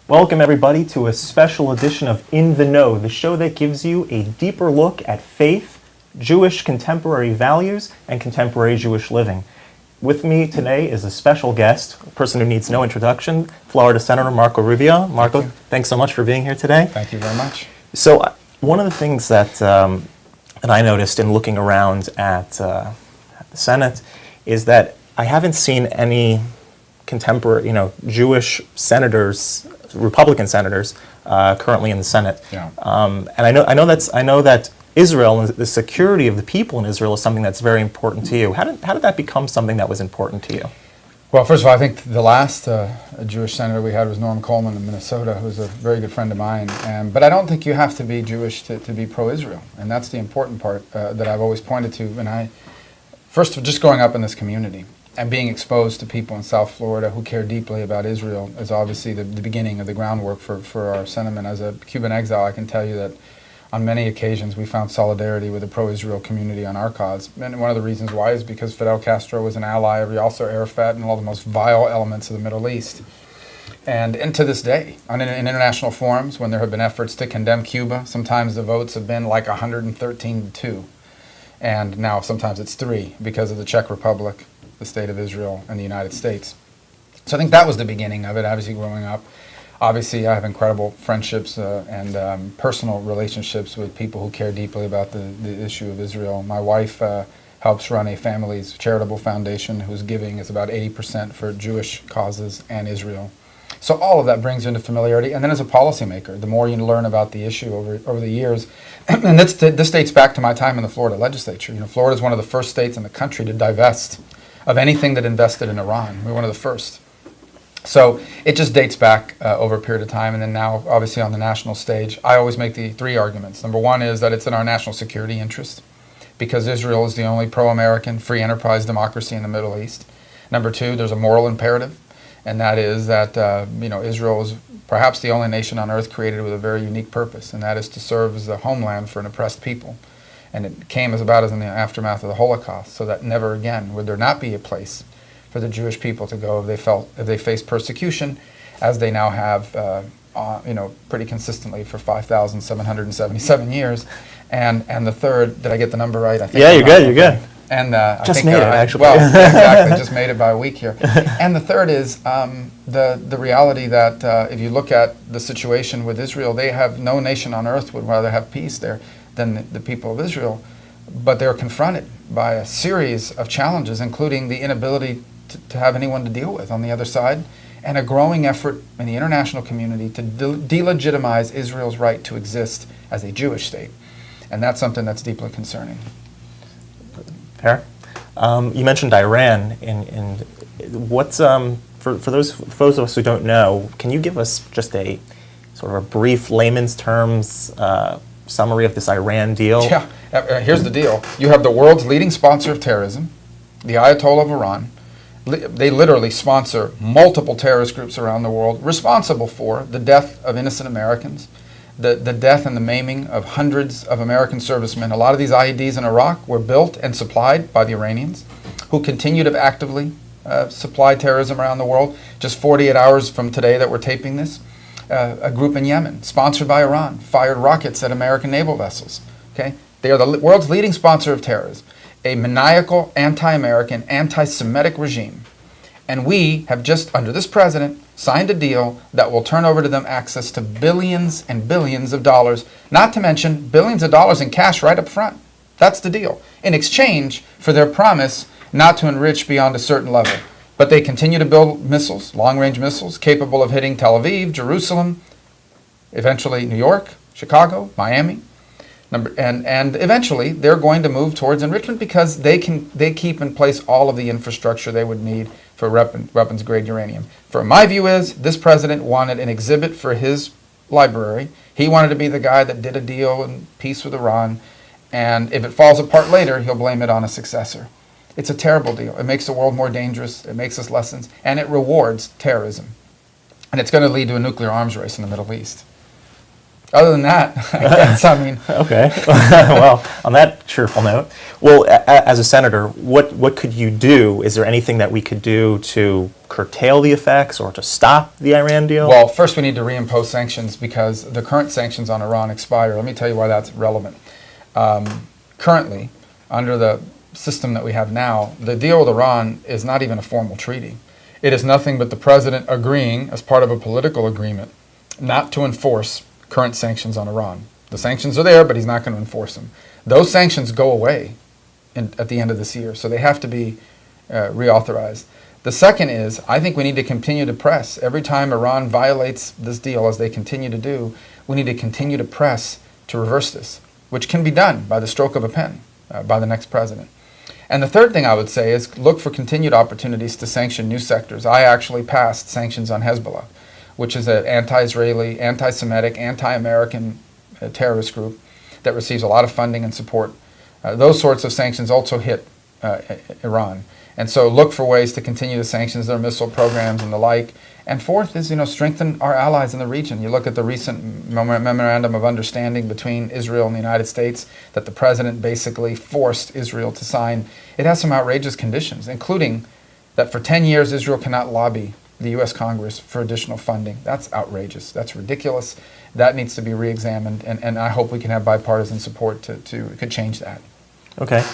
Welcome, everybody, to a special edition of In the Know, the show that gives you a deeper look at faith, Jewish contemporary values, and contemporary Jewish living. With me today is a special guest, a person who needs no introduction, Florida Senator Marco Rubio. Marco, thanks so much for being here today. Thank you very much. So, one of the things that I noticed in looking around at the Senate is that I haven't seen any contemporary, Jewish senators, Republican senators, currently in the Senate. Yeah. And I know that Israel and the security of the people in Israel is something that's very important to you. How did that become something that was important to you? Well, first of all, I think the last Jewish senator we had was Norm Coleman in Minnesota, who's a very good friend of mine. But I don't think you have to be Jewish to be pro-Israel, and that's the important part that I've always pointed to. When first, just growing up in this community and being exposed to people in South Florida who care deeply about Israel is obviously the beginning of the groundwork for our sentiment. As a Cuban exile, I can tell you that on many occasions we found solidarity with the pro-Israel community on our cause. And one of the reasons why is because Fidel Castro was an ally of Yasser Arafat and all the most vile elements of the Middle East. And to this day, in international forums, when there have been efforts to condemn Cuba, sometimes the votes have been like 113 to 2. And now sometimes it's 3 because of the Czech Republic, the State of Israel, and the United States. So I think that was the beginning of it, obviously growing up. Obviously, I have incredible friendships and personal relationships with people who care deeply about the issue of Israel. My wife helps run a family's charitable foundation whose giving is about 80% for Jewish causes and Israel. So all of that brings you into familiarity. And then as a policymaker, the more you learn about the issue over the years, and this dates back to my time in the Florida legislature. Florida is one of the first states in the country to divest of anything that invested in Iran. We were one of the first. So it just dates back over a period of time, and then now, obviously, on the national stage, I always make the 3 arguments. Number 1 is that it's in our national security interest, because Israel is the only pro-American, free enterprise democracy in the Middle East. Number 2, there's a moral imperative, and that is that Israel is perhaps the only nation on earth created with a very unique purpose, and that is to serve as a homeland for an oppressed people. And it came as about as in the aftermath of the Holocaust, so that never again would there not be a place for the Jewish people to go if they faced persecution, as they now have, pretty consistently for 5,777 years. And the third, did I get the number right? I think yeah, you're good. And just made it, actually. Well, exactly, just made it by a week here. And the third is the reality that if you look at the situation with Israel, they have no nation on earth would rather have peace there than the people of Israel. But they're confronted by a series of challenges, including the inability to have anyone to deal with on the other side, and a growing effort in the international community to delegitimize Israel's right to exist as a Jewish state. And that's something that's deeply concerning. Fair. You mentioned Iran, and what's for those of us who don't know, can you give us just a sort of a brief layman's terms summary of this Iran deal? Yeah, here's the deal. You have the world's leading sponsor of terrorism, the Ayatollah of Iran. They literally sponsor multiple terrorist groups around the world, responsible for the death of innocent Americans, the death and the maiming of hundreds of American servicemen. A lot of these IEDs in Iraq were built and supplied by the Iranians, who continue to actively supply terrorism around the world. Just 48 hours from today that we're taping this, a group in Yemen, sponsored by Iran, fired rockets at American naval vessels. Okay, they are the world's leading sponsor of terrorism. A maniacal, anti-American, anti-Semitic regime. And we have just, under this president, signed a deal that will turn over to them access to billions and billions of dollars, not to mention billions of dollars in cash right up front. That's the deal. In exchange for their promise not to enrich beyond a certain level. But they continue to build missiles, long-range missiles, capable of hitting Tel Aviv, Jerusalem, eventually New York, Chicago, Miami. And eventually they're going to move towards enrichment because they keep in place all of the infrastructure they would need for weapons grade uranium. My view is this president wanted an exhibit for his library. He wanted to be the guy that did a deal in peace with Iran, and if it falls apart later, he'll blame it on a successor. It's a terrible deal. It makes the world more dangerous, it makes us lessons, and it rewards terrorism. And it's going to lead to a nuclear arms race in the Middle East. Other than that, I guess, I mean, Okay. Well, on that cheerful note, well, as a senator, what could you do? Is there anything that we could do to curtail the effects or to stop the Iran deal? well, first we need to reimpose sanctions because the current sanctions on Iran expire. Let me tell you why that's relevant. Currently, under the system that we have now, the deal with Iran is not even a formal treaty. It is nothing but the president agreeing, as part of a political agreement, not to enforce current sanctions on Iran. The sanctions are there, but he's not going to enforce them. Those sanctions go away at the end of this year, so they have to be reauthorized. The second is, I think we need to continue to press. Every time Iran violates this deal, as they continue to do, we need to continue to press to reverse this, which can be done by the stroke of a pen by the next president. And the third thing I would say is look for continued opportunities to sanction new sectors. I actually passed sanctions on Hezbollah, which is an anti-Israeli, anti-Semitic, anti-American terrorist group that receives a lot of funding and support. Those sorts of sanctions also hit Iran. And so look for ways to continue the sanctions, their missile programs and the like. And fourth is, strengthen our allies in the region. You look at the recent memorandum of understanding between Israel and the United States that the president basically forced Israel to sign. It has some outrageous conditions, including that for 10 years Israel cannot lobby the U.S. Congress for additional funding. That's outrageous. That's ridiculous. That needs to be re-examined, and I hope we can have bipartisan support to change that. Okay.